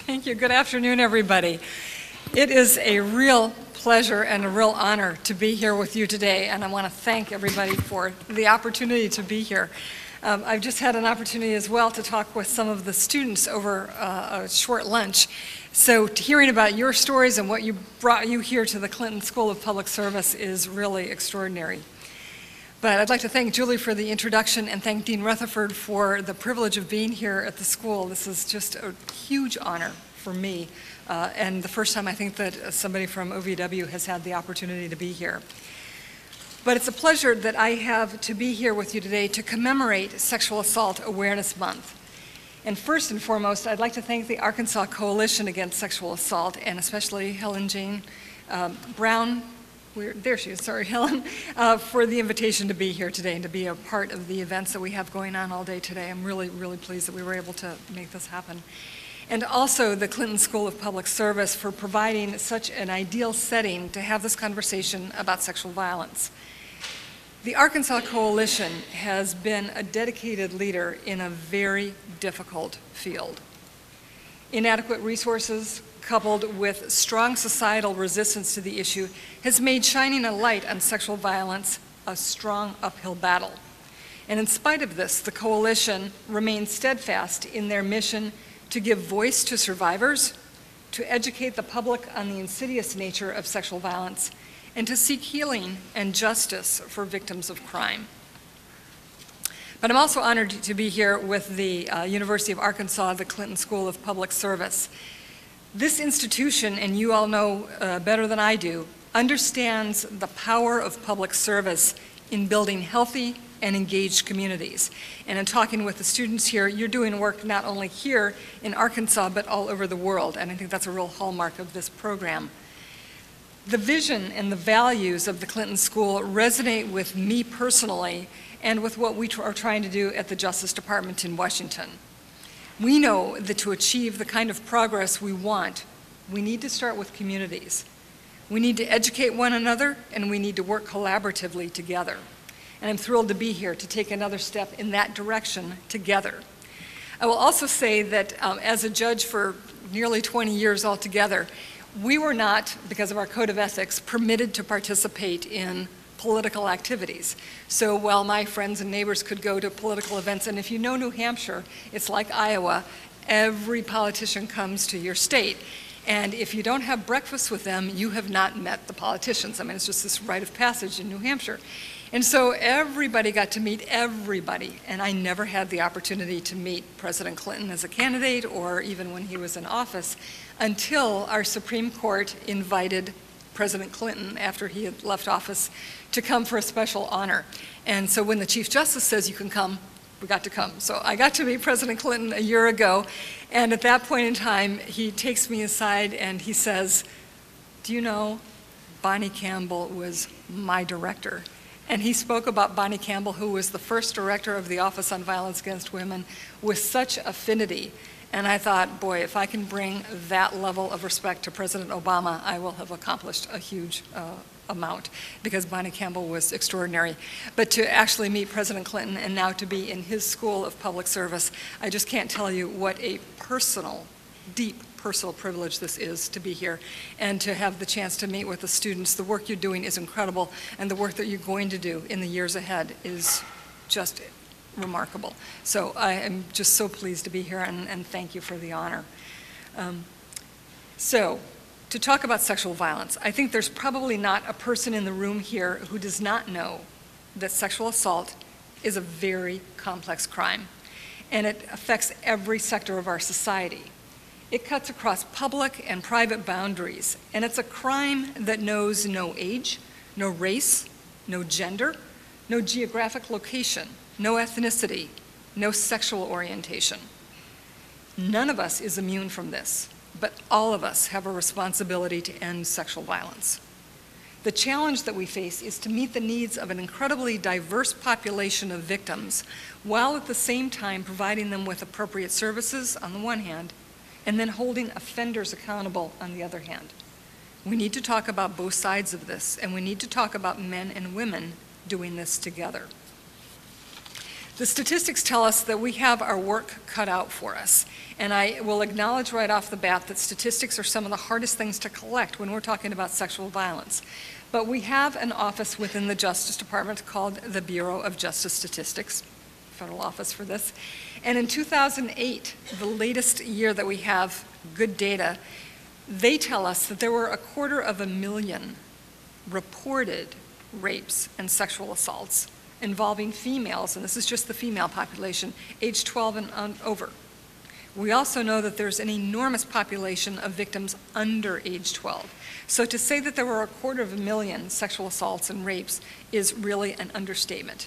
Thank you. Good afternoon, everybody. It is a real pleasure and a real honor to be here with you today, and I want to thank everybody for the opportunity to be here. I've just had an opportunity as well to talk with some of the students over a short lunch. So hearing about your stories and what brought you here to the Clinton School of Public Service is really extraordinary. But I'd like to thank Julie for the introduction and thank Dean Rutherford for the privilege of being here at the school. This is just a huge honor for me, and the first time I think that somebody from OVW has had the opportunity to be here. But it's a pleasure that I have to be here with you today to commemorate Sexual Assault Awareness Month. And first and foremost, I'd like to thank the Arkansas Coalition Against Sexual Assault, and especially Helen Jane Brown, there she is, sorry, Helen, for the invitation to be here today and to be a part of the events that we have going on all day today. I'm really, really pleased that we were able to make this happen. And also the Clinton School of Public Service for providing such an ideal setting to have this conversation about sexual violence. The Arkansas Coalition has been a dedicated leader in a very difficult field. Inadequate resources, coupled with strong societal resistance to the issue, has made shining a light on sexual violence a strong uphill battle. And in spite of this, the coalition remains steadfast in their mission to give voice to survivors, to educate the public on the insidious nature of sexual violence, and to seek healing and justice for victims of crime. But I'm also honored to be here with the University of Arkansas, the Clinton School of Public Service. This institution, and you all know better than I do, understands the power of public service in building healthy and engaged communities. And in talking with the students here, you're doing work not only here in Arkansas, but all over the world, and I think that's a real hallmark of this program. The vision and the values of the Clinton School resonate with me personally and with what we are trying to do at the Justice Department in Washington. We know that to achieve the kind of progress we want, we need to start with communities. We need to educate one another, and we need to work collaboratively together. And I'm thrilled to be here to take another step in that direction together. I will also say that as a judge for nearly 20 years altogether, we were not, because of our code of ethics, permitted to participate in political activities. So while my friends and neighbors could go to political events, and if you know New Hampshire, it's like Iowa, every politician comes to your state. And if you don't have breakfast with them, you have not met the politicians. I mean, it's just this rite of passage in New Hampshire. And so everybody got to meet everybody, and I never had the opportunity to meet President Clinton as a candidate or even when he was in office until our Supreme Court invited President Clinton, after he had left office, to come for a special honor. And so when the Chief Justice says you can come, we got to come. So I got to meet President Clinton a year ago, and at that point in time, he takes me aside and he says, "Do you know, Bonnie Campbell was my director?" And he spoke about Bonnie Campbell, who was the first director of the Office on Violence Against Women, with such affinity. And I thought, boy, if I can bring that level of respect to President Obama, I will have accomplished a huge amount, because Bonnie Campbell was extraordinary. But to actually meet President Clinton and now to be in his school of public service, I just can't tell you what a personal, deep personal privilege this is to be here and to have the chance to meet with the students. The work you're doing is incredible, and the work that you're going to do in the years ahead is just remarkable. So I am just so pleased to be here, and thank you for the honor. So to talk about sexual violence, I think there's probably not a person in the room here who does not know that sexual assault is a very complex crime, and it affects every sector of our society. It cuts across public and private boundaries, and it's a crime that knows no age, no race, no gender, no geographic location, no ethnicity, no sexual orientation. None of us is immune from this, but all of us have a responsibility to end sexual violence. The challenge that we face is to meet the needs of an incredibly diverse population of victims, while at the same time providing them with appropriate services on the one hand, and then holding offenders accountable on the other hand. We need to talk about both sides of this, and we need to talk about men and women doing this together. The statistics tell us that we have our work cut out for us. And I will acknowledge right off the bat that statistics are some of the hardest things to collect when we're talking about sexual violence. But we have an office within the Justice Department called the Bureau of Justice Statistics, federal office for this. And in 2008, the latest year that we have good data, they tell us that there were 250,000 reported rapes and sexual assaults involving females, and this is just the female population, age 12 and over. We also know that there's an enormous population of victims under age 12. So to say that there were 250,000 sexual assaults and rapes is really an understatement.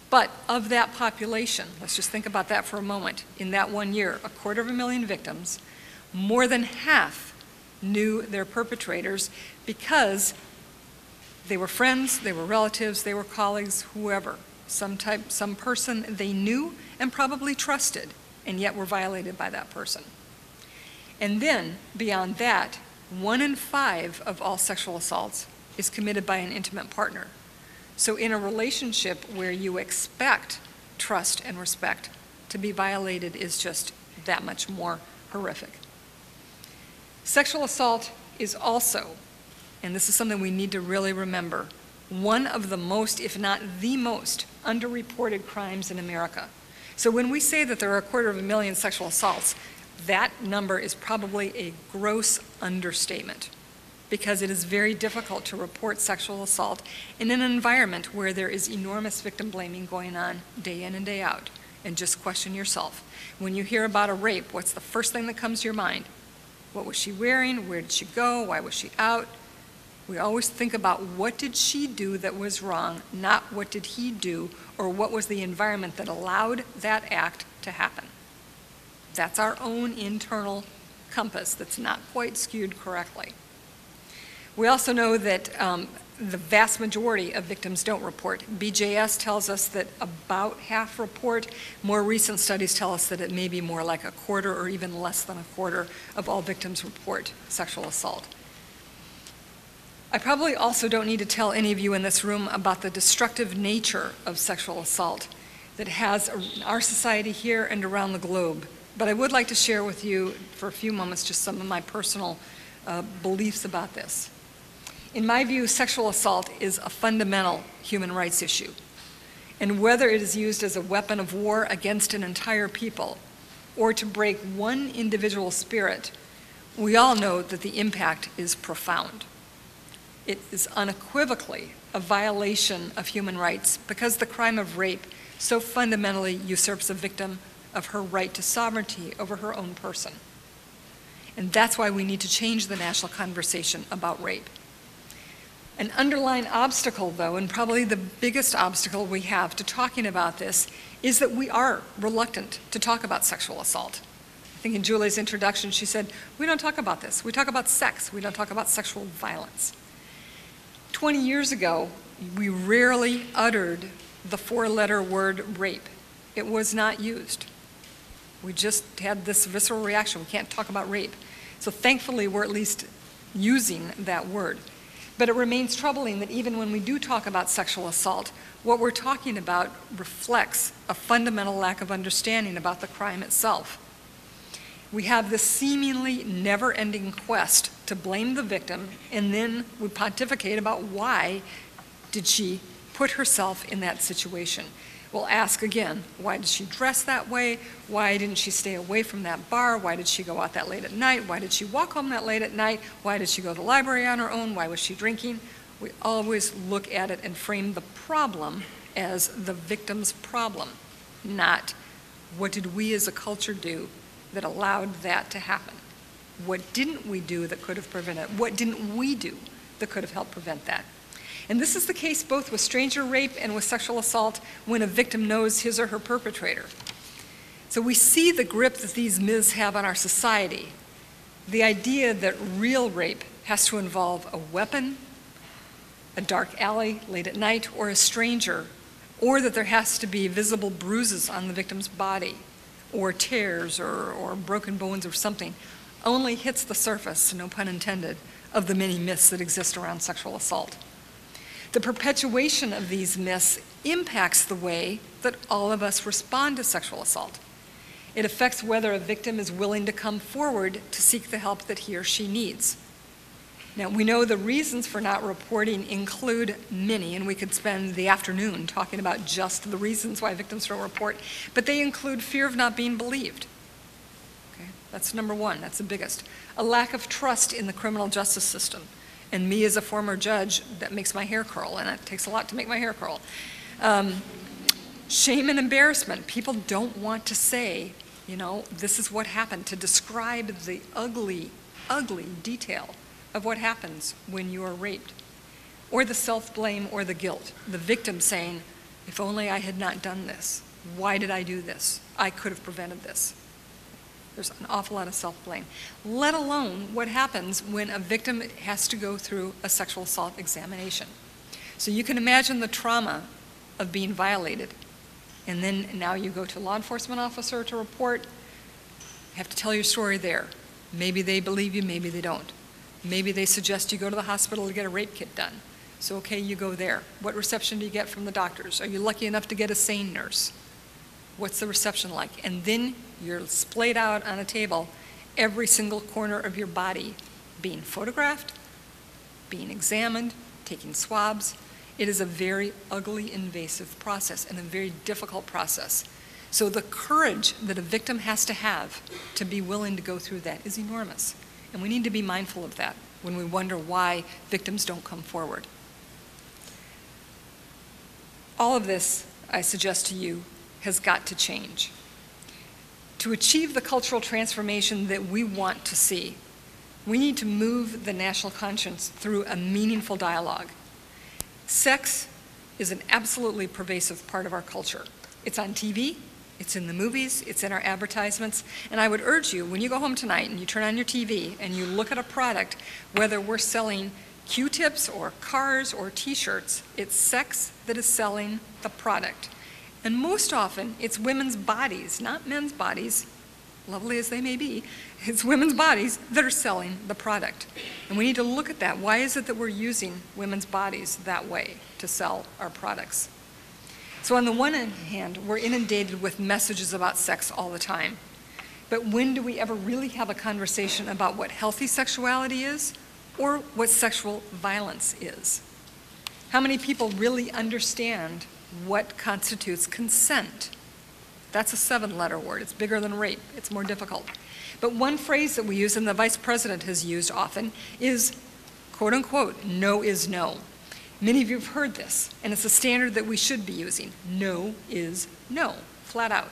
But of that population, let's just think about that for a moment, in that 1 year, 250,000 victims, more than half knew their perpetrators because they were friends, they were relatives, they were colleagues, whoever, some person they knew and probably trusted, and yet were violated by that person. And then, beyond that, 1 in 5 of all sexual assaults is committed by an intimate partner. So in a relationship where you expect trust and respect to be violated is just that much more horrific. Sexual assault is also, and this is something we need to really remember, one of the most, if not the most, underreported crimes in America. So when we say that there are 250,000 sexual assaults, that number is probably a gross understatement, because it is very difficult to report sexual assault in an environment where there is enormous victim blaming going on day in and day out. And just question yourself. When you hear about a rape, what's the first thing that comes to your mind? What was she wearing? Where did she go? Why was she out? We always think about what did she do that was wrong, not what did he do, or what was the environment that allowed that act to happen. That's our own internal compass that's not quite skewed correctly. We also know that the vast majority of victims don't report. BJS tells us that about half report. More recent studies tell us that it may be more like a quarter or even less than a quarter of all victims report sexual assault. I probably also don't need to tell any of you in this room about the destructive nature of sexual assault that has in our society here and around the globe. But I would like to share with you for a few moments just some of my personal beliefs about this. In my view, sexual assault is a fundamental human rights issue. And whether it is used as a weapon of war against an entire people or to break one individual spirit, we all know that the impact is profound. It is unequivocally a violation of human rights because the crime of rape so fundamentally usurps a victim of her right to sovereignty over her own person. And that's why we need to change the national conversation about rape. An underlying obstacle, though, and probably the biggest obstacle we have to talking about this, is that we are reluctant to talk about sexual assault. I think in Julie's introduction she said, we don't talk about this. We talk about sex. We don't talk about sexual violence. 20 years ago, we rarely uttered the 4-letter word rape. It was not used. We just had this visceral reaction. We can't talk about rape. So thankfully, we're at least using that word. But it remains troubling that even when we do talk about sexual assault, what we're talking about reflects a fundamental lack of understanding about the crime itself. We have this seemingly never-ending quest to blame the victim, and then we pontificate about why did she put herself in that situation. We'll ask again, why did she dress that way? Why didn't she stay away from that bar? Why did she go out that late at night? Why did she walk home that late at night? Why did she go to the library on her own? Why was she drinking? We always look at it and frame the problem as the victim's problem, not what did we as a culture do that allowed that to happen? What didn't we do that could have prevented it? What didn't we do that could have helped prevent that? And this is the case both with stranger rape and with sexual assault when a victim knows his or her perpetrator. So we see the grip that these myths have on our society. The idea that real rape has to involve a weapon, a dark alley late at night, or a stranger, or that there has to be visible bruises on the victim's body, or tears, or broken bones or something, only hits the surface, no pun intended, of the many myths that exist around sexual assault. The perpetuation of these myths impacts the way that all of us respond to sexual assault. It affects whether a victim is willing to come forward to seek the help that he or she needs. Now, we know the reasons for not reporting include many, and we could spend the afternoon talking about just the reasons why victims don't report, but they include fear of not being believed. Okay? That's number one, that's the biggest. A lack of trust in the criminal justice system. And me as a former judge, that makes my hair curl, and it takes a lot to make my hair curl. Shame and embarrassment. People don't want to say, you know, this is what happened, to describe the ugly, ugly detail of what happens when you are raped. Or the self-blame or the guilt. The victim saying, if only I had not done this. Why did I do this? I could have prevented this. There's an awful lot of self-blame. Let alone what happens when a victim has to go through a sexual assault examination. So you can imagine the trauma of being violated. And then now you go to a law enforcement officer to report, you have to tell your story there. Maybe they believe you, maybe they don't. Maybe they suggest you go to the hospital to get a rape kit done. So okay, you go there. What reception do you get from the doctors? Are you lucky enough to get a sane nurse? What's the reception like? And then you're splayed out on a table, every single corner of your body being photographed, being examined, taking swabs. It is a very ugly, invasive process and a very difficult process. So the courage that a victim has to be willing to go through that is enormous. And we need to be mindful of that when we wonder why victims don't come forward. All of this, I suggest to you, has got to change. To achieve the cultural transformation that we want to see, we need to move the national conscience through a meaningful dialogue. Sex is an absolutely pervasive part of our culture. It's on TV, it's in the movies, it's in our advertisements, and I would urge you, when you go home tonight and you turn on your TV and you look at a product, whether we're selling Q-tips or cars or t-shirts, it's sex that is selling the product. And most often, it's women's bodies, not men's bodies, lovely as they may be, it's women's bodies that are selling the product. And we need to look at that. Why is it that we're using women's bodies that way to sell our products? So on the one hand, we're inundated with messages about sex all the time. But when do we ever really have a conversation about what healthy sexuality is or what sexual violence is? How many people really understand what constitutes consent? That's a 7-letter word. It's bigger than rape. It's more difficult. But one phrase that we use, and the Vice President has used often, is, quote unquote, no is no. Many of you have heard this, and it's a standard that we should be using. No is no, flat out.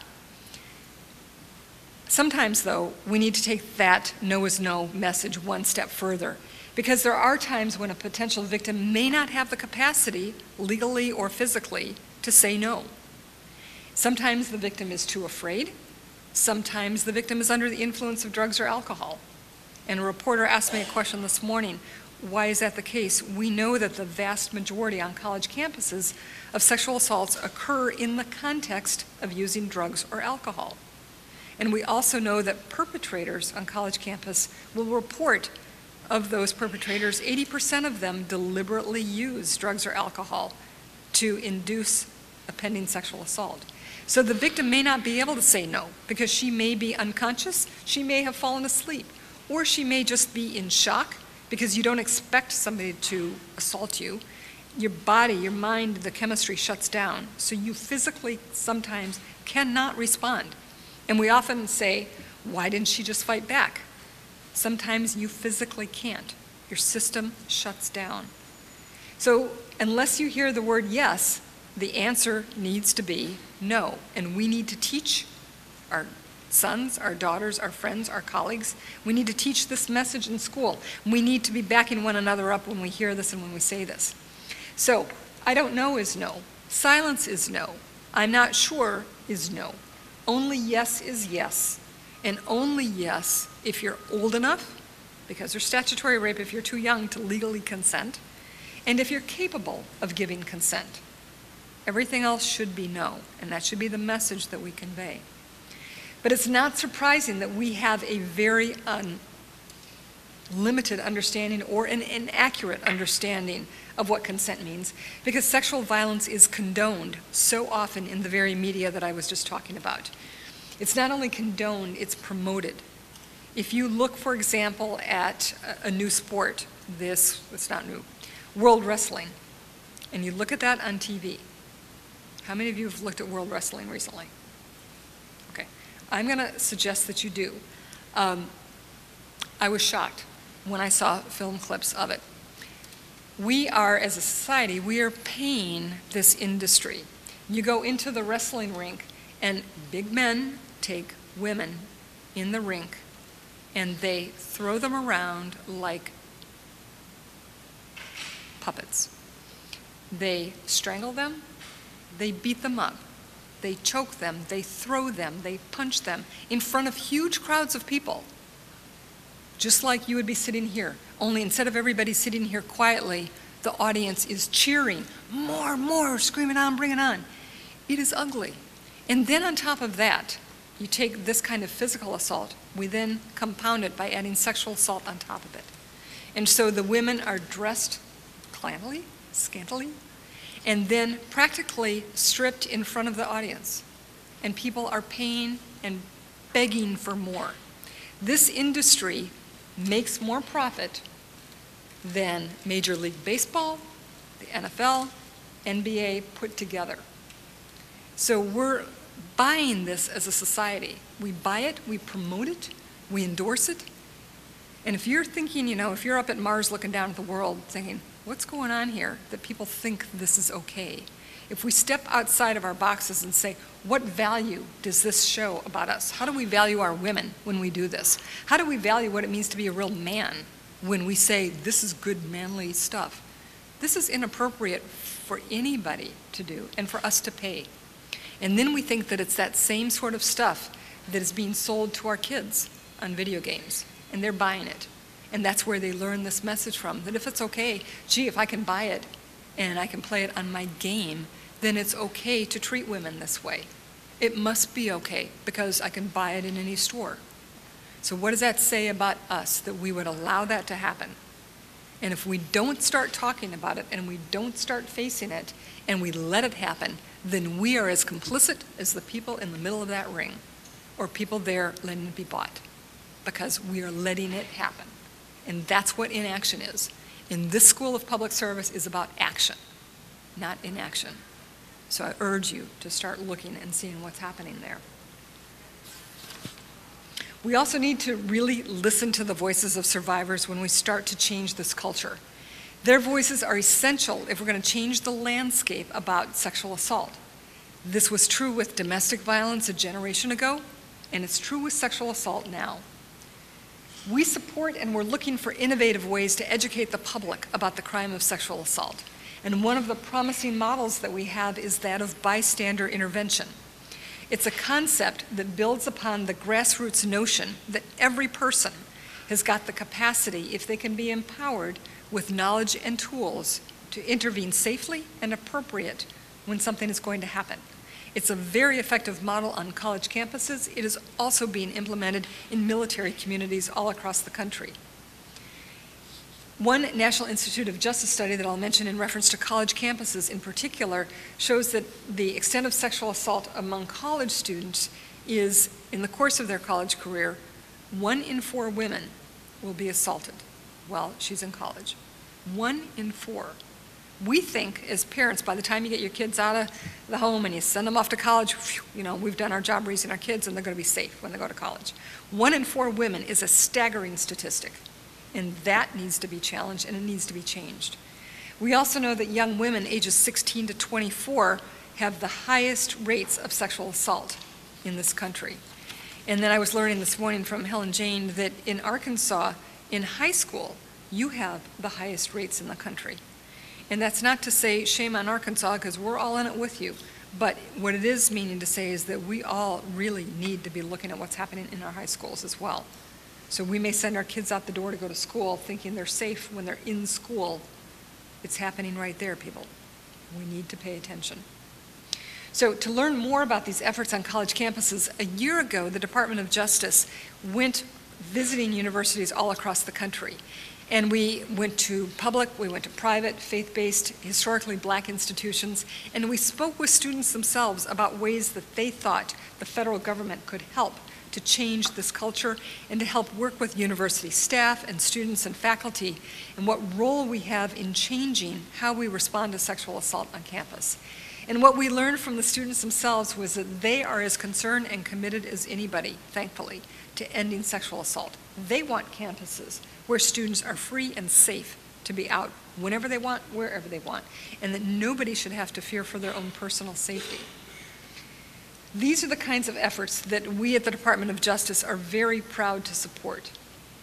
Sometimes, though, we need to take that no is no message one step further, because there are times when a potential victim may not have the capacity, legally or physically, to say no. Sometimes the victim is too afraid. Sometimes the victim is under the influence of drugs or alcohol. And a reporter asked me a question this morning, why is that the case? We know that the vast majority on college campuses of sexual assaults occur in the context of using drugs or alcohol. And we also know that perpetrators on college campus will report of those perpetrators, 80% of them deliberately use drugs or alcohol to induce a pending sexual assault. So the victim may not be able to say no because she may be unconscious, she may have fallen asleep, or she may just be in shock because you don't expect somebody to assault you. Your body, your mind, the chemistry shuts down, so you physically sometimes cannot respond. And we often say, why didn't she just fight back? Sometimes you physically can't. Your system shuts down. So unless you hear the word yes, the answer needs to be no. And we need to teach our sons, our daughters, our friends, our colleagues. We need to teach this message in school. We need to be backing one another up when we hear this and when we say this. So, I don't know is no. Silence is no. I'm not sure is no. Only yes is yes. And only yes if you're old enough, because there's statutory rape if you're too young to legally consent, and if you're capable of giving consent. Everything else should be no, and that should be the message that we convey. But it's not surprising that we have a very limited understanding or an inaccurate understanding of what consent means, because sexual violence is condoned so often in the very media that I was just talking about. It's not only condoned, it's promoted. If you look, for example, at a new sport, it's not new, World Wrestling, and you look at that on TV, how many of you have looked at World Wrestling recently? Okay, I'm going to suggest that you do. I was shocked when I saw film clips of it. We are, as a society, we are paying this industry. You go into the wrestling rink, and big men take women in the rink, and they throw them around like puppets. They strangle them, they beat them up, they choke them, they throw them, they punch them in front of huge crowds of people. Just like you would be sitting here, only instead of everybody sitting here quietly, the audience is cheering, more, more, screaming on, bring it on. It is ugly. And then on top of that, you take this kind of physical assault, we then compound it by adding sexual assault on top of it. And so the women are dressed scantily, and then practically stripped in front of the audience. And people are paying and begging for more. This industry makes more profit than Major League Baseball, the NFL, NBA put together. So we're buying this as a society. We buy it, we promote it, we endorse it. And if you're thinking, if you're up at Mars looking down at the world thinking, what's going on here that people think this is okay? If we step outside of our boxes and say, what value does this show about us? How do we value our women when we do this? How do we value what it means to be a real man when we say, this is good manly stuff? This is inappropriate for anybody to do and for us to pay. And then we think that it's that same sort of stuff that is being sold to our kids on video games, and they're buying it. And that's where they learn this message from, that if it's okay, gee, if I can buy it and I can play it on my game, then it's okay to treat women this way. It must be okay because I can buy it in any store. So what does that say about us, that we would allow that to happen? And if we don't start talking about it and we don't start facing it and we let it happen, then we are as complicit as the people in the middle of that ring or people there letting it be bought, because we are letting it happen. And that's what inaction is. And this School of Public Service is about action, not inaction. So I urge you to start looking and seeing what's happening there. We also need to really listen to the voices of survivors when we start to change this culture. Their voices are essential if we're going to change the landscape about sexual assault. This was true with domestic violence a generation ago, and it's true with sexual assault now. We support and we're looking for innovative ways to educate the public about the crime of sexual assault. And one of the promising models that we have is that of bystander intervention. It's a concept that builds upon the grassroots notion that every person has got the capacity, if they can be empowered with knowledge and tools, to intervene safely and appropriate when something is going to happen. It's a very effective model on college campuses. It is also being implemented in military communities all across the country. One National Institute of Justice study that I'll mention in reference to college campuses in particular shows that the extent of sexual assault among college students is, in the course of their college career, 1 in 4 women will be assaulted while she's in college. 1 in 4. We think, as parents, by the time you get your kids out of the home and you send them off to college, whew, we've done our job raising our kids and they're going to be safe when they go to college. 1 in 4 women is a staggering statistic, and that needs to be challenged and it needs to be changed. We also know that young women ages 16 to 24 have the highest rates of sexual assault in this country. And then I was learning this morning from Helen Jane that in Arkansas, in high school, you have the highest rates in the country. And that's not to say shame on Arkansas, because we're all in it with you. But what it is meaning to say is that we all really need to be looking at what's happening in our high schools as well. So we may send our kids out the door to go to school thinking they're safe when they're in school. It's happening right there, people. We need to pay attention. So to learn more about these efforts on college campuses, a year ago, the Department of Justice went visiting universities all across the country. And we went to public, we went to private, faith-based, historically black institutions, and we spoke with students themselves about ways that they thought the federal government could help to change this culture and to help work with university staff and students and faculty and what role we have in changing how we respond to sexual assault on campus. And what we learned from the students themselves was that they are as concerned and committed as anybody, thankfully, to ending sexual assault. They want campuses where students are free and safe to be out whenever they want, wherever they want, and that nobody should have to fear for their own personal safety. These are the kinds of efforts that we at the Department of Justice are very proud to support.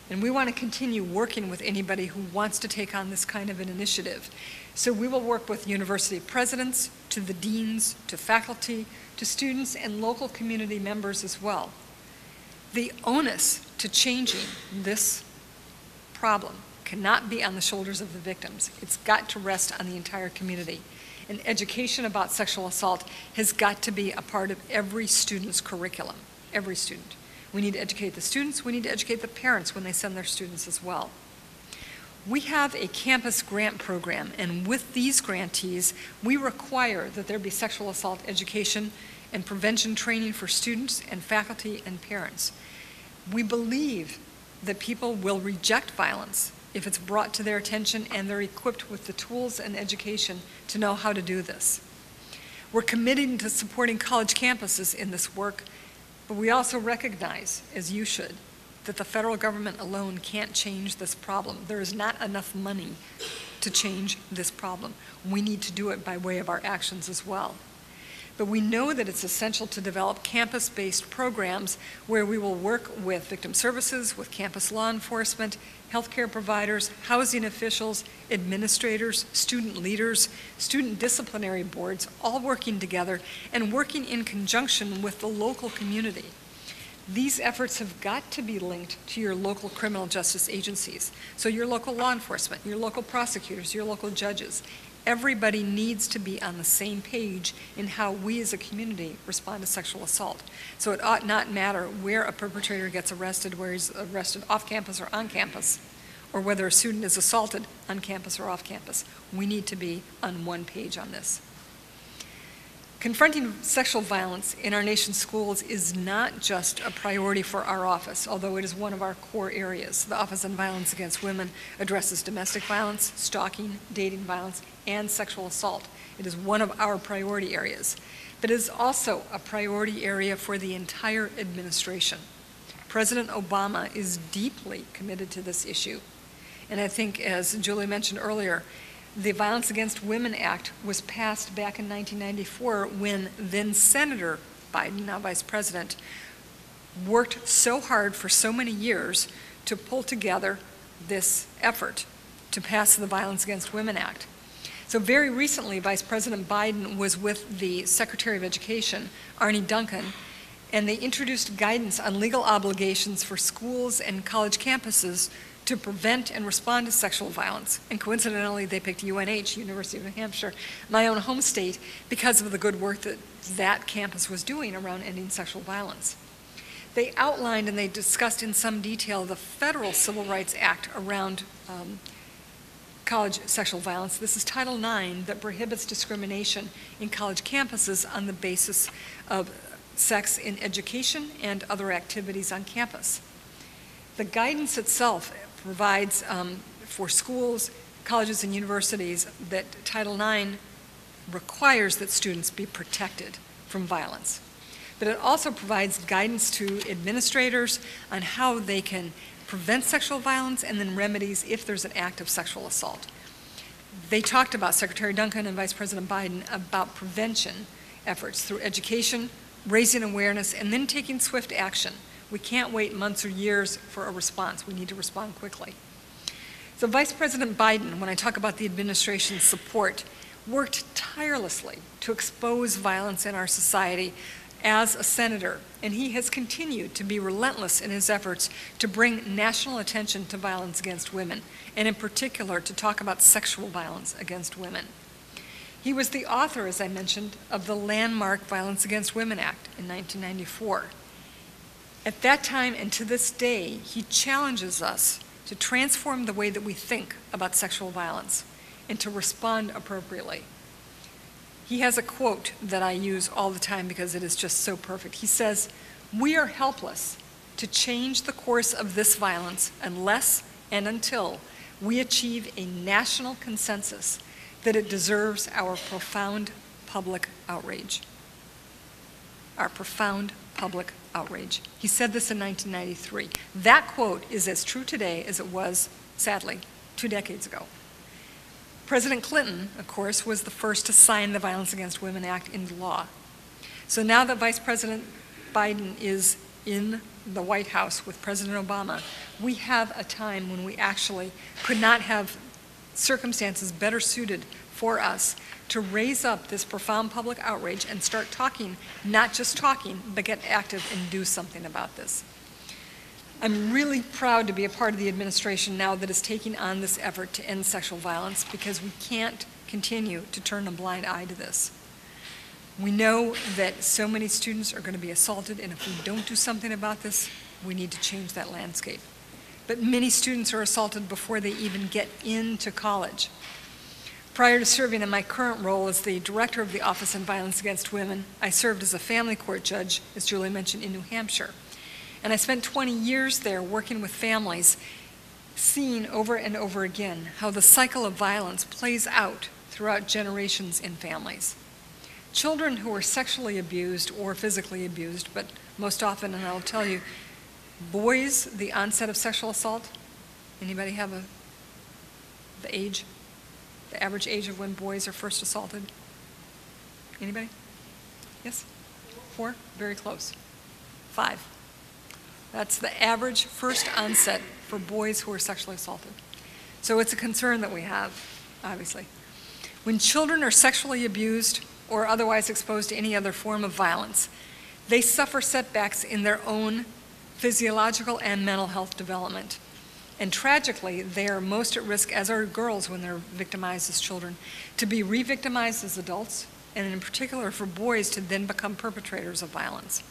And we want to continue working with anybody who wants to take on this kind of an initiative. So we will work with university presidents, to the deans, to faculty, to students, and local community members as well. The onus to changing this problem cannot be on the shoulders of the victims. It's got to rest on the entire community. And education about sexual assault has got to be a part of every student's curriculum, every student. We need to educate the students, we need to educate the parents when they send their students as well. We have a campus grant program, and with these grantees, we require that there be sexual assault education and prevention training for students and faculty and parents. We believe that people will reject violence if it's brought to their attention and they're equipped with the tools and education to know how to do this. We're committed to supporting college campuses in this work, but we also recognize, as you should, that the federal government alone can't change this problem. There is not enough money to change this problem. We need to do it by way of our actions as well. But we know that it's essential to develop campus-based programs where we will work with victim services, with campus law enforcement, healthcare providers, housing officials, administrators, student leaders, student disciplinary boards, all working together and working in conjunction with the local community. These efforts have got to be linked to your local criminal justice agencies. So your local law enforcement, your local prosecutors, your local judges. Everybody needs to be on the same page in how we as a community respond to sexual assault. So it ought not matter where a perpetrator gets arrested, where he's arrested off campus or on campus, or whether a student is assaulted on campus or off campus. We need to be on one page on this. Confronting sexual violence in our nation's schools is not just a priority for our office, although it is one of our core areas. The Office on Violence Against Women addresses domestic violence, stalking, dating violence, and sexual assault. It is one of our priority areas, but it is also a priority area for the entire administration. President Obama is deeply committed to this issue. And I think, as Julie mentioned earlier, the Violence Against Women Act was passed back in 1994 when then Senator Biden, now Vice President, worked so hard for so many years to pull together this effort to pass the Violence Against Women Act. So very recently, Vice President Biden was with the Secretary of Education, Arne Duncan, and they introduced guidance on legal obligations for schools and college campuses to prevent and respond to sexual violence. And coincidentally, they picked UNH, University of New Hampshire, my own home state, because of the good work that that campus was doing around ending sexual violence. They outlined and they discussed in some detail the federal Civil Rights Act around college sexual violence. This is Title IX that prohibits discrimination in college campuses on the basis of sex in education and other activities on campus. The guidance itself provides for schools, colleges, and universities that Title IX requires that students be protected from violence. But it also provides guidance to administrators on how they can prevent sexual violence and then remedies if there's an act of sexual assault. They talked about, Secretary Duncan and Vice President Biden, about prevention efforts through education, raising awareness, and then taking swift action. We can't wait months or years for a response. We need to respond quickly. So Vice President Biden, when I talk about the administration's support, worked tirelessly to expose violence in our society as a senator, and he has continued to be relentless in his efforts to bring national attention to violence against women, and in particular to talk about sexual violence against women. He was the author, as I mentioned, of the landmark Violence Against Women Act in 1994. At that time and to this day, he challenges us to transform the way that we think about sexual violence and to respond appropriately. He has a quote that I use all the time because it is just so perfect. He says, "We are helpless to change the course of this violence unless and until we achieve a national consensus that it deserves our profound public outrage." Our profound public outrage. He said this in 1993. That quote is as true today as it was, sadly, 2 decades ago. President Clinton, of course, was the first to sign the Violence Against Women Act into law. So now that Vice President Biden is in the White House with President Obama, we have a time when we actually could not have circumstances better suited for us to raise up this profound public outrage and start talking, not just talking, but get active and do something about this. I'm really proud to be a part of the administration now that is taking on this effort to end sexual violence, because we can't continue to turn a blind eye to this. We know that so many students are going to be assaulted, and if we don't do something about this, we need to change that landscape. But many students are assaulted before they even get into college. Prior to serving in my current role as the director of the Office on Violence Against Women, I served as a family court judge, as Julie mentioned, in New Hampshire. And I spent 20 years there working with families, seeing over and over again how the cycle of violence plays out throughout generations in families. Children who are sexually abused or physically abused, but most often, and I'll tell you, boys, the onset of sexual assault, anybody have the age? The average age of when boys are first assaulted? Anybody? Yes? 4? Very close. 5. That's the average first onset for boys who are sexually assaulted. So it's a concern that we have, obviously. When children are sexually abused or otherwise exposed to any other form of violence, they suffer setbacks in their own physiological and mental health development. And tragically, they are most at risk, as are girls when they're victimized as children, to be re-victimized as adults, and in particular for boys to then become perpetrators of violence.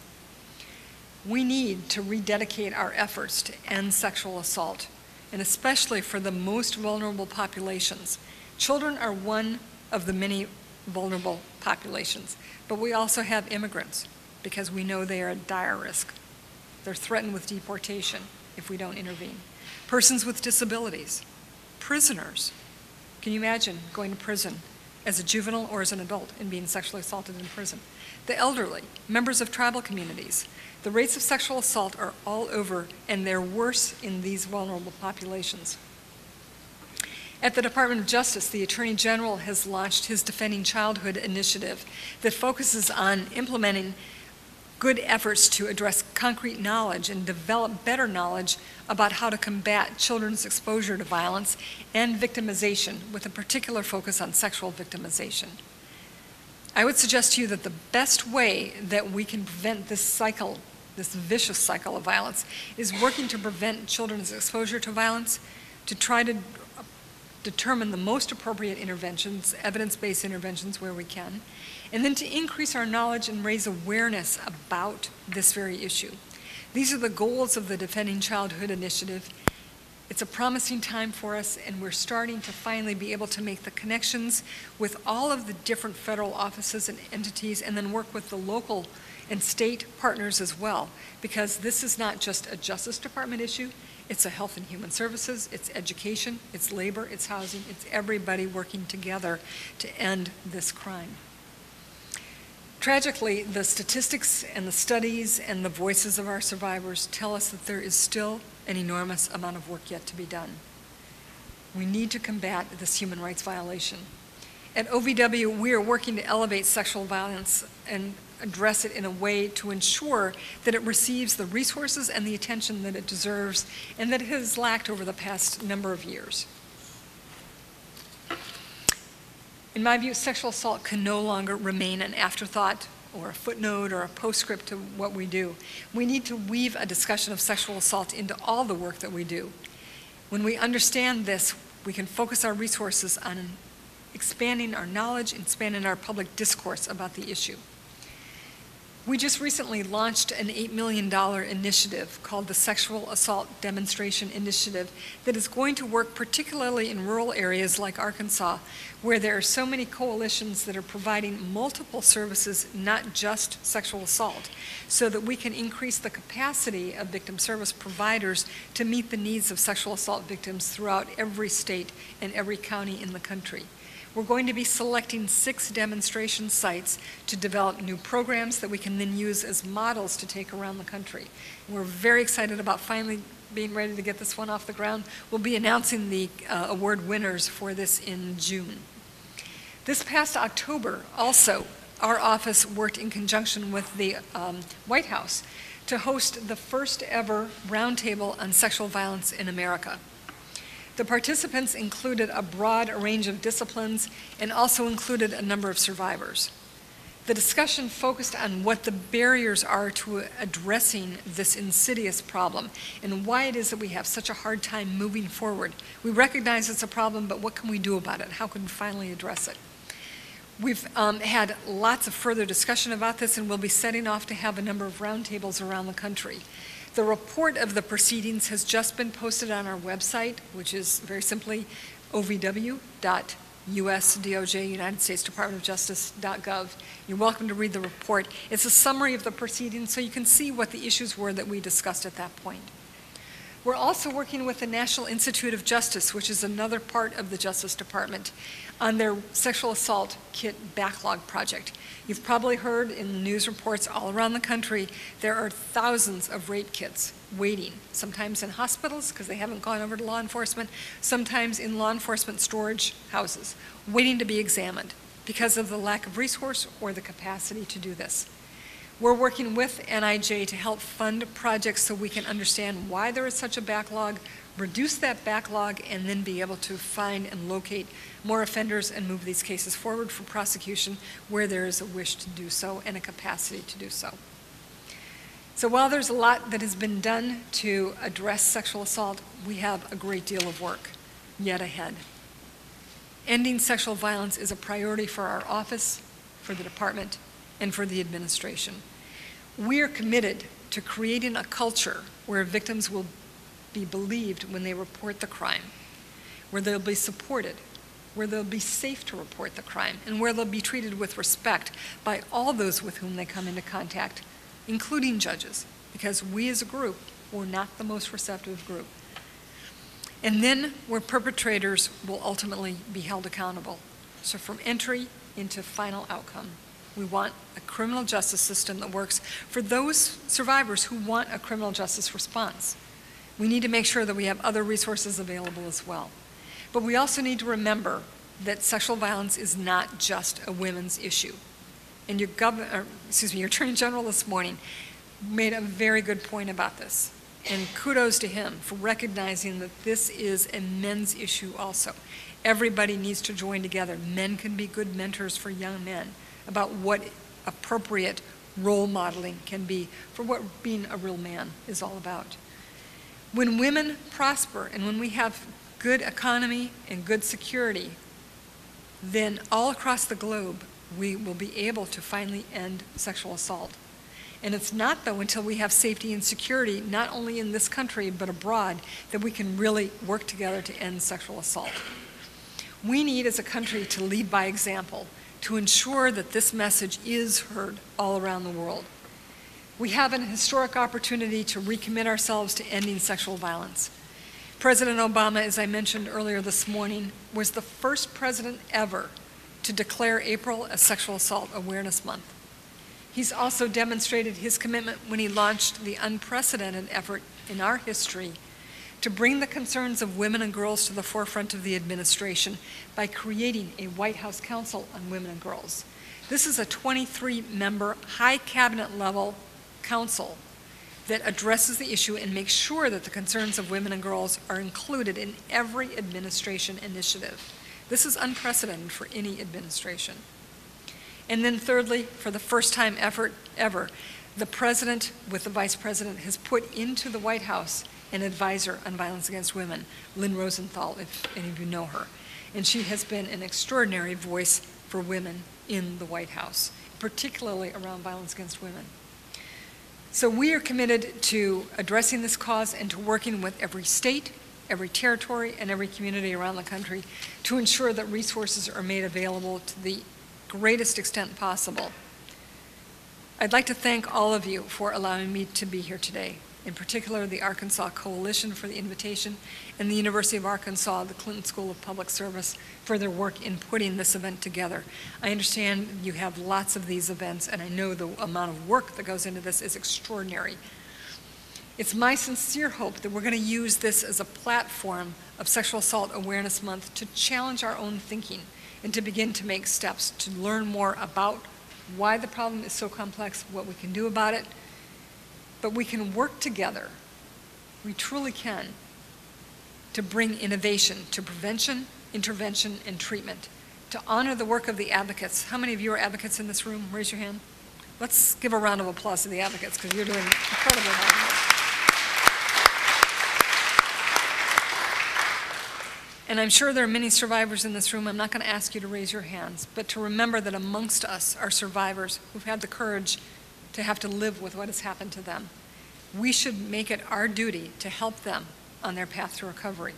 We need to rededicate our efforts to end sexual assault, and especially for the most vulnerable populations. Children are one of the many vulnerable populations, but we also have immigrants, because we know they are at dire risk. They're threatened with deportation if we don't intervene. Persons with disabilities, prisoners. Can you imagine going to prison as a juvenile or as an adult and being sexually assaulted in prison? The elderly, members of tribal communities. The rates of sexual assault are all over, and they're worse in these vulnerable populations. At the Department of Justice, the Attorney General has launched his Defending Childhood initiative that focuses on implementing good efforts to address concrete knowledge and develop better knowledge about how to combat children's exposure to violence and victimization, with a particular focus on sexual victimization. I would suggest to you that the best way that we can prevent this cycle, this vicious cycle of violence, is working to prevent children's exposure to violence, to try to determine the most appropriate interventions, evidence-based interventions where we can, and then to increase our knowledge and raise awareness about this very issue. These are the goals of the Defending Childhood initiative. It's a promising time for us, and we're starting to finally be able to make the connections with all of the different federal offices and entities, and then work with the local and state partners as well, because this is not just a Justice Department issue. It's a Health and Human Services, it's education, it's labor, it's housing, it's everybody working together to end this crime. Tragically, the statistics and the studies and the voices of our survivors tell us that there is still an enormous amount of work yet to be done. We need to combat this human rights violation. At OVW, we are working to elevate sexual violence and address it in a way to ensure that it receives the resources and the attention that it deserves and that it has lacked over the past number of years. In my view, sexual assault can no longer remain an afterthought or a footnote or a postscript to what we do. We need to weave a discussion of sexual assault into all the work that we do. When we understand this, we can focus our resources on expanding our knowledge, expanding our public discourse about the issue. We just recently launched an $8 million initiative called the Sexual Assault Demonstration Initiative that is going to work particularly in rural areas like Arkansas, where there are so many coalitions that are providing multiple services, not just sexual assault, so that we can increase the capacity of victim service providers to meet the needs of sexual assault victims throughout every state and every county in the country. We're going to be selecting 6 demonstration sites to develop new programs that we can then use as models to take around the country. We're very excited about finally being ready to get this one off the ground. We'll be announcing the award winners for this in June. This past October, also, our office worked in conjunction with the White House to host the first ever roundtable on sexual violence in America. The participants included a broad range of disciplines and also included a number of survivors. The discussion focused on what the barriers are to addressing this insidious problem and why it is that we have such a hard time moving forward. We recognize it's a problem, but what can we do about it? How can we finally address it? We've had lots of further discussion about this, and we'll be setting off to have a number of roundtables around the country. The report of the proceedings has just been posted on our website, which is very simply ovw.usdoj, United States Department of Justice.gov. You're welcome to read the report. It's a summary of the proceedings so you can see what the issues were that we discussed at that point. We're also working with the National Institute of Justice, which is another part of the Justice Department, on their sexual assault kit backlog project. You've probably heard in the news reports all around the country, there are thousands of rape kits waiting, sometimes in hospitals because they haven't gone over to law enforcement, sometimes in law enforcement storage houses, waiting to be examined because of the lack of resource or the capacity to do this. We're working with NIJ to help fund projects so we can understand why there is such a backlog, reduce that backlog, and then be able to find and locate more offenders and move these cases forward for prosecution where there is a wish to do so and a capacity to do so. So while there's a lot that has been done to address sexual assault, we have a great deal of work yet ahead. Ending sexual violence is a priority for our office, for the department, and for the administration. We are committed to creating a culture where victims will be believed when they report the crime, where they'll be supported, where they'll be safe to report the crime, and where they'll be treated with respect by all those with whom they come into contact, including judges, because we as a group were not the most receptive group. And then where perpetrators will ultimately be held accountable. So from entry into final outcome. We want a criminal justice system that works for those survivors who want a criminal justice response. We need to make sure that we have other resources available as well. But we also need to remember that sexual violence is not just a women's issue. And your Attorney General this morning made a very good point about this. And kudos to him for recognizing that this is a men's issue also. Everybody needs to join together. Men can be good mentors for young men about what appropriate role modeling can be for what being a real man is all about. When women prosper and when we have good economy and good security, then all across the globe we will be able to finally end sexual assault. And it's not, though, until we have safety and security, not only in this country but abroad, that we can really work together to end sexual assault. We need, as a country, to lead by example, to ensure that this message is heard all around the world. We have an historic opportunity to recommit ourselves to ending sexual violence. President Obama, as I mentioned earlier this morning, was the first president ever to declare April a Sexual Assault Awareness Month. He's also demonstrated his commitment when he launched the unprecedented effort in our history to bring the concerns of women and girls to the forefront of the administration by creating a White House Council on Women and Girls. This is a 23-member, high cabinet level council that addresses the issue and makes sure that the concerns of women and girls are included in every administration initiative. This is unprecedented for any administration. And then thirdly, for the first time ever, the president with the vice president has put into the White House an advisor on violence against women, Lynn Rosenthal, if any of you know her. And she has been an extraordinary voice for women in the White House. particularly around violence against women. So we are committed to addressing this cause and to working with every state, every territory, and every community around the country to ensure that resources are made available to the greatest extent possible. I'd like to thank all of you for allowing me to be here today, in particular the Arkansas Coalition for the invitation and the University of Arkansas, the Clinton School of Public Service, for their work in putting this event together. I understand you have lots of these events, and I know the amount of work that goes into this is extraordinary. It's my sincere hope that we're going to use this as a platform of Sexual Assault Awareness Month to challenge our own thinking and to begin to make steps to learn more about why the problem is so complex, what we can do about it. But we can work together, we truly can, to bring innovation to prevention, intervention, and treatment, to honor the work of the advocates. How many of you are advocates in this room? Raise your hand. Let's give a round of applause to the advocates because you're doing incredible hard work. And I'm sure there are many survivors in this room. I'm not going to ask you to raise your hands, but to remember that amongst us are survivors who've had the courage to have to live with what has happened to them. We should make it our duty to help them on their path to recovery.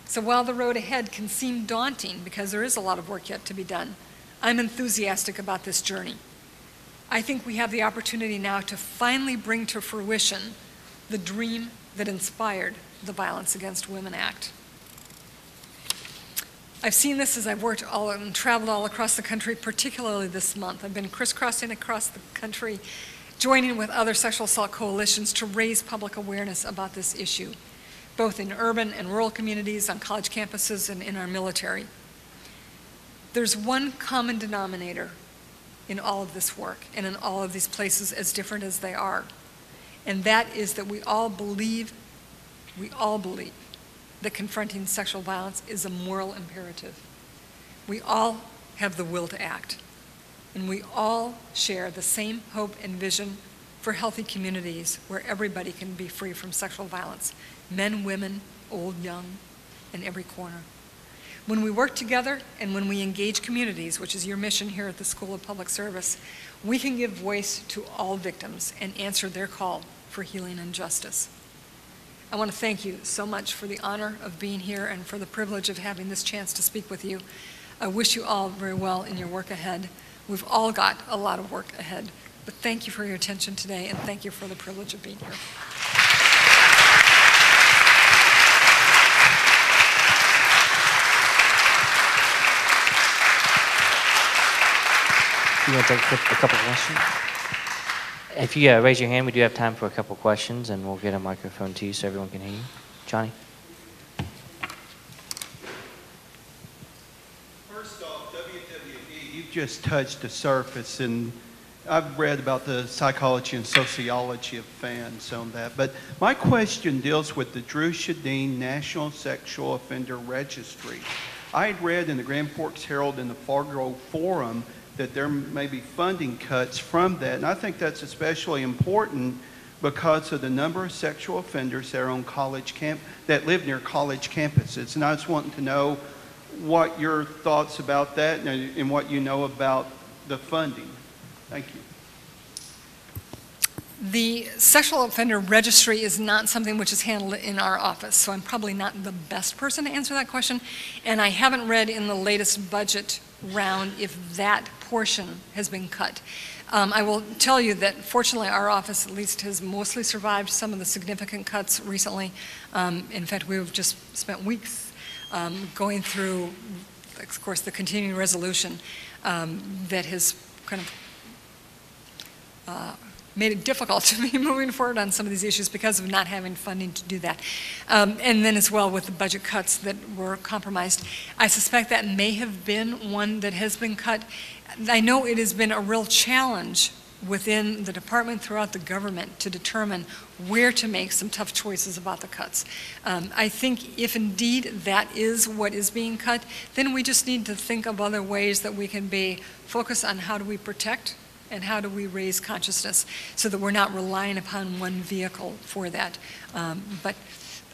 So while the road ahead can seem daunting because there is a lot of work yet to be done, I'm enthusiastic about this journey. I think we have the opportunity now to finally bring to fruition the dream that inspired the Violence Against Women Act. I've seen this as I've worked and traveled all across the country, particularly this month. I've been crisscrossing across the country, joining with other sexual assault coalitions to raise public awareness about this issue, both in urban and rural communities, on college campuses, and in our military. There's one common denominator in all of this work and in all of these places, as different as they are, and that is that we all believe that confronting sexual violence is a moral imperative. We all have the will to act, and we all share the same hope and vision for healthy communities where everybody can be free from sexual violence, men, women, old, young, in every corner. When we work together and when we engage communities, which is your mission here at the School of Public Service, we can give voice to all victims and answer their call for healing and justice. I want to thank you so much for the honor of being here and for the privilege of having this chance to speak with you. I wish you all very well in your work ahead. We've all got a lot of work ahead, but thank you for your attention today, and thank you for the privilege of being here. You want to take a couple of questions? If you raise your hand, we do have time for a couple questions, and we'll get a microphone to you so everyone can hear you. Johnny? First off, WWE, you've just touched the surface, and I've read about the psychology and sociology of fans on that. But my question deals with the Drew Shadeen National Sexual Offender Registry. I had read in the Grand Forks Herald and the Fargo Forum that there may be funding cuts from that. And I think that's especially important because of the number of sexual offenders that are on that live near college campuses. And I was wanting to know what your thoughts about that and what you know about the funding. Thank you. The Sexual Offender Registry is not something which is handled in our office, so I'm probably not the best person to answer that question. And I haven't read in the latest budget round if that portion has been cut. I will tell you that fortunately our office at least has mostly survived some of the significant cuts recently. In fact, we've just spent weeks going through, of course, the continuing resolution that has kind of made it difficult to be moving forward on some of these issues because of not having funding to do that. And then as well with the budget cuts that were compromised. I suspect that may have been one that has been cut. I know it has been a real challenge within the department, throughout the government, to determine where to make some tough choices about the cuts. I think if indeed that is what is being cut, then we just need to think of other ways that we can be focused on how do we protect and how do we raise consciousness so that we're not relying upon one vehicle for that. But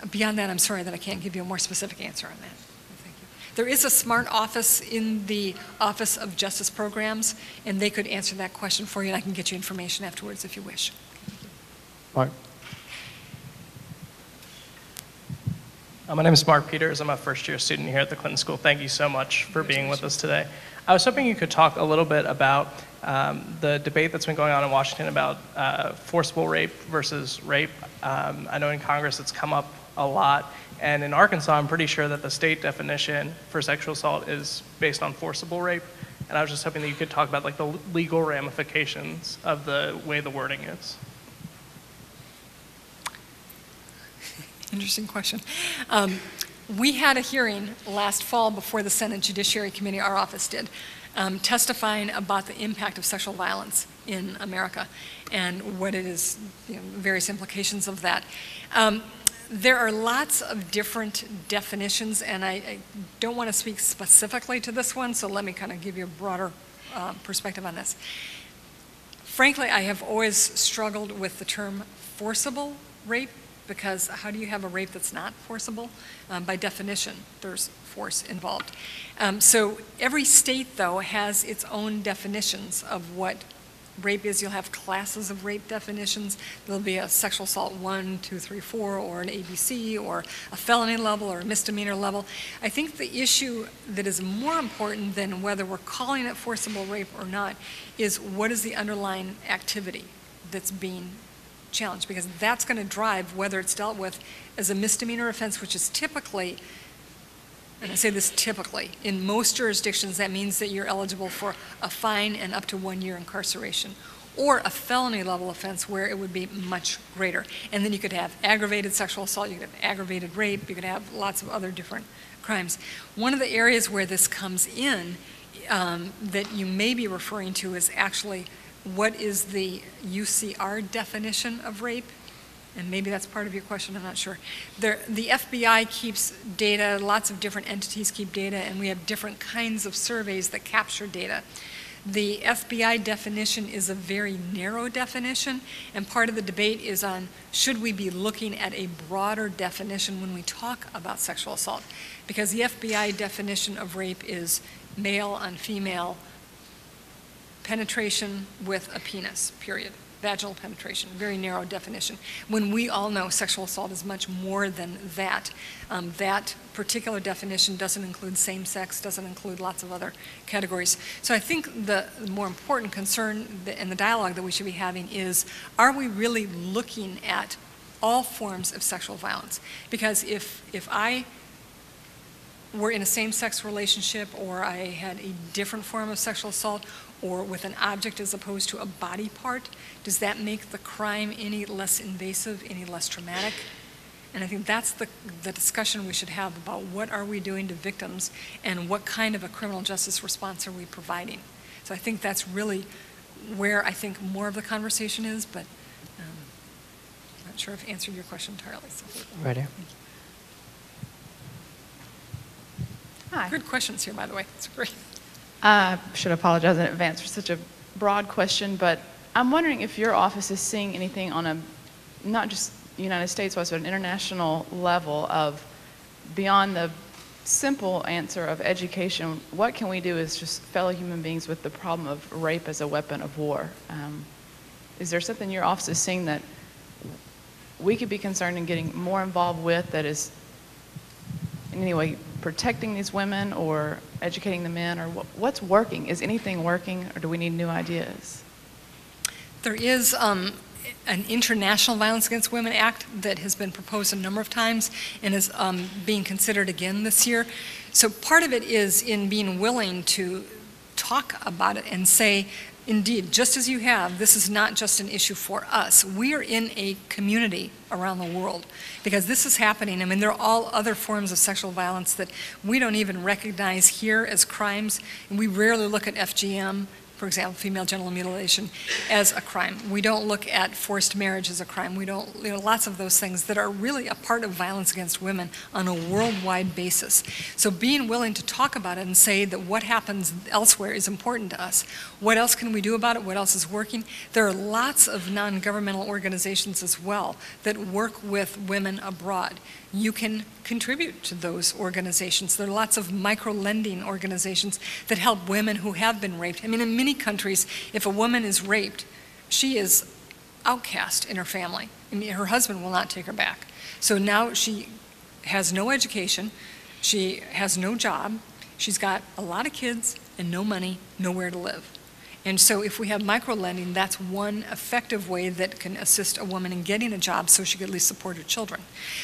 beyond that, I'm sorry that I can't give you a more specific answer on that. Thank you. There is a SMART office in the Office of Justice Programs, and they could answer that question for you, and I can get you information afterwards if you wish. Mark? My name is Mark Peters. I'm a first-year student here at the Clinton School. Thank you so much for being with us today. I was hoping you could talk a little bit about the debate that's been going on in Washington about forcible rape versus rape. I know in Congress it's come up a lot, and in Arkansas I'm pretty sure that the state definition for sexual assault is based on forcible rape, and I was just hoping that you could talk about like the legal ramifications of the way the wording is. Interesting question. We had a hearing last fall before the Senate Judiciary Committee, our office did, testifying about the impact of sexual violence in America and what it is, various implications of that. There are lots of different definitions, and I don't want to speak specifically to this one, so let me kind of give you a broader perspective on this. Frankly, I have always struggled with the term forcible rape, because how do you have a rape that's not forcible? By definition, there's force involved. So every state, though, has its own definitions of what rape is. You'll have classes of rape definitions. There'll be a sexual assault 1, 2, 3, 4, or an ABC, or a felony level, or a misdemeanor level. I think the issue that is more important than whether we're calling it forcible rape or not is what is the underlying activity that's being challenge, because that's going to drive whether it's dealt with as a misdemeanor offense, which is typically, and I say this typically, in most jurisdictions that means that you're eligible for a fine and up to 1 year incarceration, or a felony level offense where it would be much greater. And then you could have aggravated sexual assault, you could have aggravated rape, you could have lots of other different crimes. One of the areas where this comes in that you may be referring to is actually what is the UCR definition of rape? And maybe that's part of your question, I'm not sure. The FBI keeps data, lots of different entities keep data, and we have different kinds of surveys that capture data. The FBI definition is a very narrow definition, and part of the debate is on should we be looking at a broader definition when we talk about sexual assault? Because the FBI definition of rape is male on female penetration with a penis, period. Vaginal penetration, very narrow definition. When we all know sexual assault is much more than that. That particular definition doesn't include same sex, doesn't include lots of other categories. So I think the more important concern in the dialogue that we should be having is, are we really looking at all forms of sexual violence? Because if I were in a same-sex relationship, or I had a different form of sexual assault, or with an object as opposed to a body part, does that make the crime any less invasive, any less traumatic? And I think that's the discussion we should have about what are we doing to victims and what kind of a criminal justice response are we providing. So I think that's really where I think more of the conversation is, but I'm not sure if I've answered your question entirely. So. Right here. Hi. Good questions here, by the way. It's great. I should apologize in advance for such a broad question, but I'm wondering if your office is seeing anything on a, not just United States, but an international level of, beyond the simple answer of education, what can we do as just fellow human beings with the problem of rape as a weapon of war? Is there something your office is seeing that we could be concerned in getting more involved with that is in any way protecting these women or educating the men, or what's working? Is anything working, or do we need new ideas? There is an International Violence Against Women Act that has been proposed a number of times and is being considered again this year. So part of it is in being willing to talk about it and say, indeed, just as you have, this is not just an issue for us. We are in a community around the world because this is happening. I mean, there are all other forms of sexual violence that we don't even recognize here as crimes. And we rarely look at FGM, for example, female genital mutilation, as a crime. We don't look at forced marriage as a crime. We don't, lots of those things that are really a part of violence against women on a worldwide basis. So being willing to talk about it and say that what happens elsewhere is important to us. What else can we do about it? What else is working? There are lots of non-governmental organizations as well that work with women abroad. you can contribute to those organizations. There are lots of micro-lending organizations that help women who have been raped. I mean, in many countries, if a woman is raped, she is outcast in her family. I mean, her husband will not take her back. So now she has no education, she has no job, she's got a lot of kids and no money, nowhere to live. And so if we have micro-lending, that's one effective way that can assist a woman in getting a job so she can at least support her children.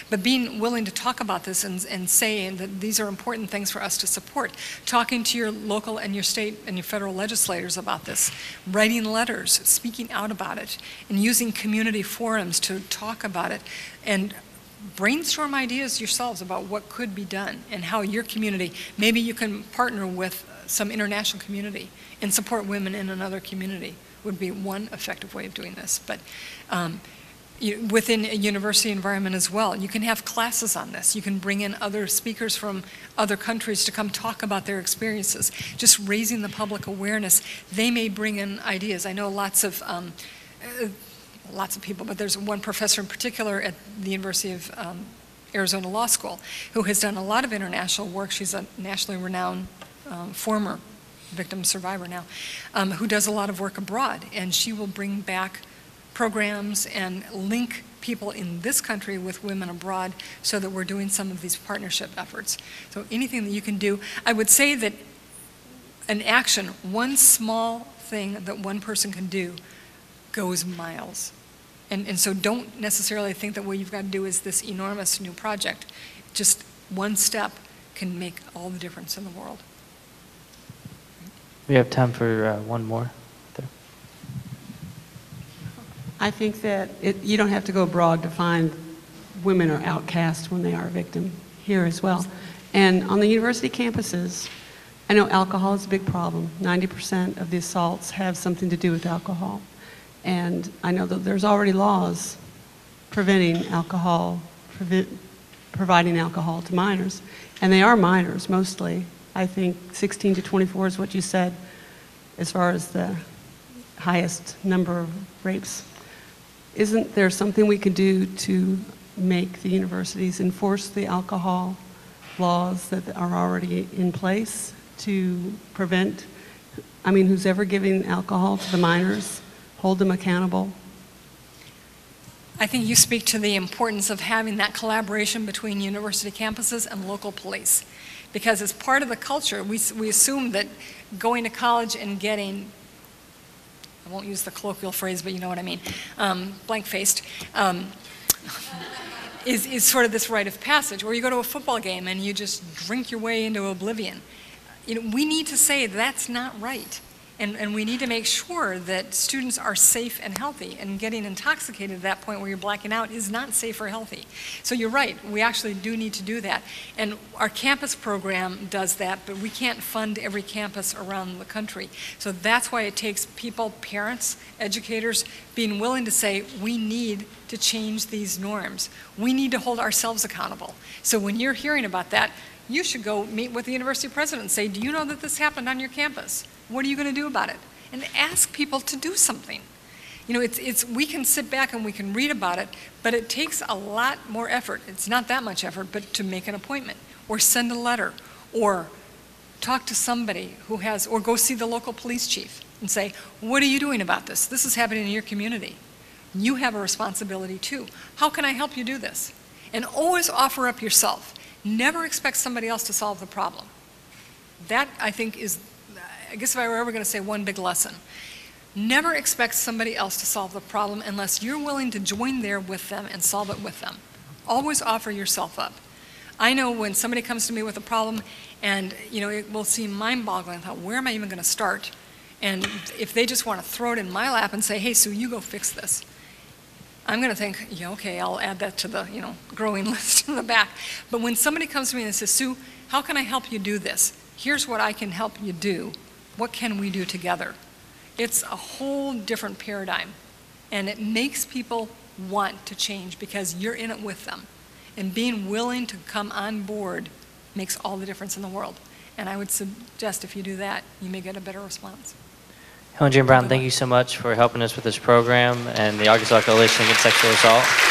But being willing to talk about this and saying that these are important things for us to support, talking to your local and your state and your federal legislators about this, writing letters, speaking out about it, and using community forums to talk about it, and brainstorm ideas yourselves about what could be done and how your community, maybe you can partner with some international community and support women in another community would be one effective way of doing this. But within a university environment as well, you can have classes on this. You can bring in other speakers from other countries to come talk about their experiences, just raising the public awareness. They may bring in ideas. I know lots of people, but there's one professor in particular at the University of Arizona Law School who has done a lot of international work. She's a nationally renowned former victim survivor now, who does a lot of work abroad, and she will bring back programs and link people in this country with women abroad so that we're doing some of these partnership efforts. So anything that you can do, I would say that an action, one small thing that one person can do goes miles. And so don't necessarily think that what you've got to do is this enormous new project. Just one step can make all the difference in the world. We have time for one more. There. I think that you don't have to go abroad to find women are outcast when they are a victim here as well. And on the university campuses, I know alcohol is a big problem. 90% of the assaults have something to do with alcohol. And I know that there's already laws preventing alcohol, providing alcohol to minors. And they are minors mostly. I think 16 to 24 is what you said as far as the highest number of rapes. Isn't there something we could do to make the universities enforce the alcohol laws that are already in place to prevent, I mean, who's ever giving alcohol to the minors, hold them accountable? I think you speak to the importance of having that collaboration between university campuses and local police. Because as part of the culture, we assume that going to college and getting, I won't use the colloquial phrase, but you know what I mean, blank-faced, is sort of this rite of passage, or you go to a football game and you just drink your way into oblivion. You know, we need to say that's not right. And we need to make sure that students are safe and healthy, and getting intoxicated at that point where you're blacking out is not safe or healthy. So you're right, we actually do need to do that. And our campus program does that, but we can't fund every campus around the country. So that's why it takes people, parents, educators, being willing to say, we need to change these norms. We need to hold ourselves accountable. So when you're hearing about that, you should go meet with the university president and say, do you know that this happened on your campus? What are you going to do about it? And ask people to do something. You know, we can sit back and we can read about it, but it takes a lot more effort. It's not that much effort, but to make an appointment, or send a letter, or talk to somebody who has, or go see the local police chief and say, what are you doing about this? This is happening in your community. You have a responsibility too. How can I help you do this? And always offer up yourself. Never expect somebody else to solve the problem. That, I think, is, I guess if I were ever going to say one big lesson, never expect somebody else to solve the problem unless you're willing to join there with them and solve it with them. Always offer yourself up. I know when somebody comes to me with a problem, and you know, it will seem mind-boggling. I thought, where am I even going to start? And if they just want to throw it in my lap and say, hey, Sue, you go fix this, I'm going to think, yeah, okay, I'll add that to the growing list in the back. But when somebody comes to me and says, Sue, how can I help you do this? Here's what I can help you do. What can we do together? It's a whole different paradigm. And it makes people want to change because you're in it with them. And being willing to come on board makes all the difference in the world. And I would suggest if you do that, you may get a better response. Helen Jane Brown, thank you so much for helping us with this program and the Arkansas Coalition Against Sexual Assault.